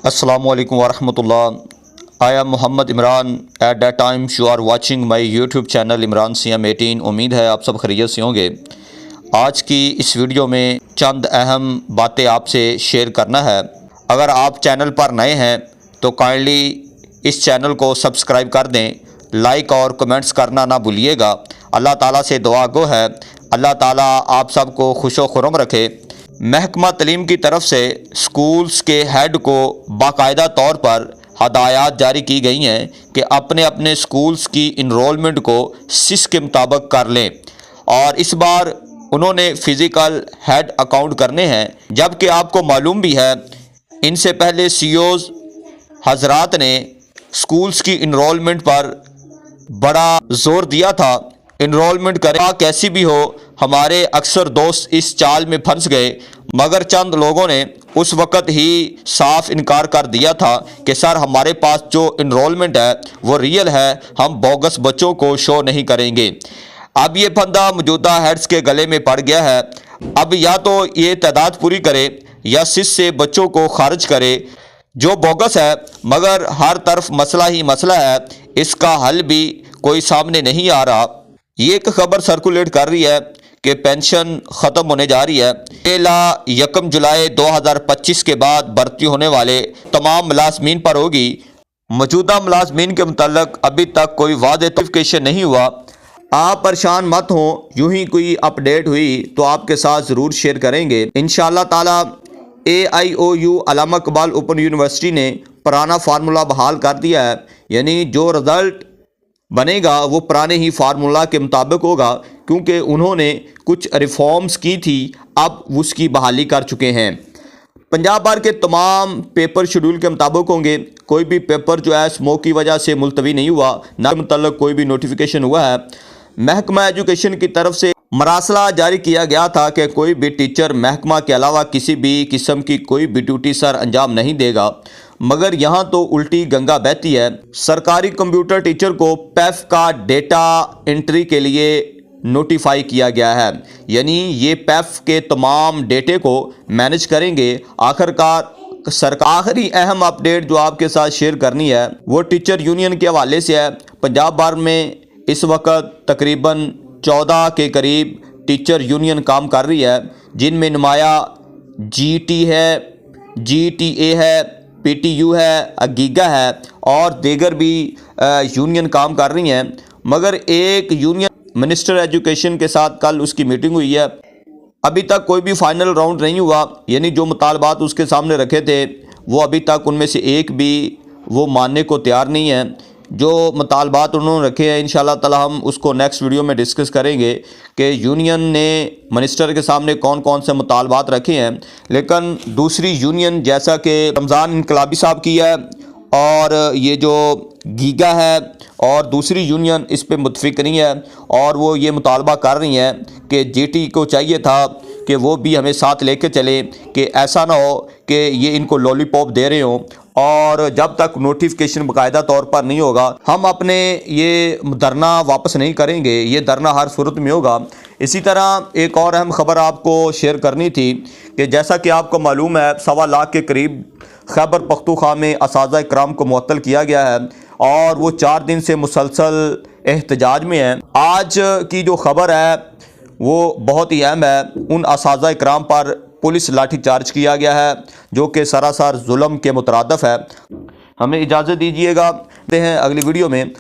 Assalamu alaikum wa rahmatullah. I am Muhammad Imran. At that time you are watching my YouTube channel Imran CM 18. उम्मीद है आप सब खैरियत से होंगे। आज की इस वीडियो में चंद अहम बातें आपसे शेयर करना है। अगर आप चैनल पर नए हैं तो काइंडली इस चैनल को सब्सक्राइब कर दें, लाइक और कमेंट्स करना ना भूलिएगा। अल्लाह ताला से दुआ गो है अल्लाह ताला आप सबको खुशो खुरम रखे। महकमा तालीम की तरफ से स्कूल्स के हेड को बाकायदा तौर पर हदायत जारी की गई हैं कि अपने अपने स्कूल्स की इनरोलमेंट को सिस के मुताबिक कर लें, और इस बार उन्होंने फ़िज़िकल हेड अकाउंट करने हैं। जबकि आपको मालूम भी है इनसे पहले सीईओज़ हजरात ने स्कूल्स की इनरोलमेंट पर बड़ा ज़ोर दिया था। इनरोलमेंट करें कैसी भी हो, हमारे अक्सर दोस्त इस चाल में फंस गए, मगर चंद लोगों ने उस वक़्त ही साफ इनकार कर दिया था कि सर हमारे पास जो इनरोलमेंट है वो रियल है, हम बोगस बच्चों को शो नहीं करेंगे। अब ये फंदा मौजूदा हेड्स के गले में पड़ गया है। अब या तो ये तादाद पूरी करे या सिस से बच्चों को खारिज करे, जो बोगस है। मगर हर तरफ मसला ही मसला है, इसका हल भी कोई सामने नहीं आ रहा। ये एक खबर सर्कुलेट कर रही है कि पेंशन ख़त्म होने जा रही है। 1 जुलाई 2025 के बाद भर्ती होने वाले तमाम मुलाजमीन पर होगी। मौजूदा मुलाजमीन के मुतल्लिक़ अभी तक कोई वादे नोटिफिकेशन नहीं हुआ। आप परेशान मत हों, यूं ही कोई अपडेट हुई तो आपके साथ ज़रूर शेयर करेंगे इंशाअल्लाह ताला। AIOU अल्लामा इकबाल ओपन यूनिवर्सिटी ने पुराना फार्मूला बहाल कर दिया है, यानी जो रिज़ल्ट बनेगा वो पुराने ही फार्मूला के मुताबिक होगा, क्योंकि उन्होंने कुछ रिफॉर्म्स की थी, अब उसकी बहाली कर चुके हैं। पंजाब बार के तमाम पेपर शेड्यूल के मुताबिक होंगे। कोई भी पेपर जो है स्मोक की वजह से मुलतवी नहीं हुआ, ना मतलब कोई भी नोटिफिकेशन हुआ है। महकमा एजुकेशन की तरफ से मरासला जारी किया गया था कि कोई भी टीचर महकमा के अलावा किसी भी किस्म की कोई भी ड्यूटी सर अंजाम नहीं देगा, मगर यहाँ तो उल्टी गंगा बहती है। सरकारी कंप्यूटर टीचर को पैफ का डेटा एंट्री के लिए नोटिफाई किया गया है, यानी ये पैफ के तमाम डेटे को मैनेज करेंगे। आखिरकार सरकार आखिरी अहम अपडेट जो आपके साथ शेयर करनी है वो टीचर यूनियन के हवाले से है। पंजाब भर में इस वक्त तकरीबन 14 के करीब टीचर यूनियन काम कर रही है, जिनमें नुमाया GT है, GTA है, PTU है, अगीगा है और दीगर भी यूनियन काम कर रही हैं। मगर एक यूनियन मिनिस्टर एजुकेशन के साथ कल उसकी मीटिंग हुई है, अभी तक कोई भी फाइनल राउंड नहीं हुआ, यानी जो मुतालबात उसके सामने रखे थे वो अभी तक उनमें से एक भी वो मानने को तैयार नहीं है। जो मुतालबात उन्होंने रखे हैं इंशाअल्लाह ताला हम उसको नेक्स्ट वीडियो में डिस्कस करेंगे कि यूनियन ने मिनिस्टर के सामने कौन कौन से मुतालबात रखे हैं। लेकिन दूसरी यूनियन जैसा कि रमज़ान इनकलाबी साहब की है और ये जो गीगा है और दूसरी यूनियन इस पे मुतफिक नहीं है, और वो ये मुतालबा कर रही हैं कि GT को चाहिए था कि वो भी हमें साथ लेके चले, कि ऐसा ना हो कि ये इनको लॉलीपॉप दे रहे हों, और जब तक नोटिफिकेशन बाकायदा तौर पर नहीं होगा हम अपने ये धरना वापस नहीं करेंगे। ये धरना हर सूरत में होगा। इसी तरह एक और अहम खबर आपको शेयर करनी थी कि जैसा कि आपको मालूम है 1.25 लाख के करीब खैबर पख्तूनख्वा में असातिज़ा इकराम को मुअत्तल किया गया है और वो 4 दिन से मुसलसल एहतजाज में है। आज की जो खबर है वो बहुत ही अहम है। उन असातिज़ा इकराम पर पुलिस लाठी चार्ज किया गया है, जो कि सरासर जुल्म के मुतरादफ है। हमें इजाज़त दीजिएगा, मिलते हैं अगली वीडियो में।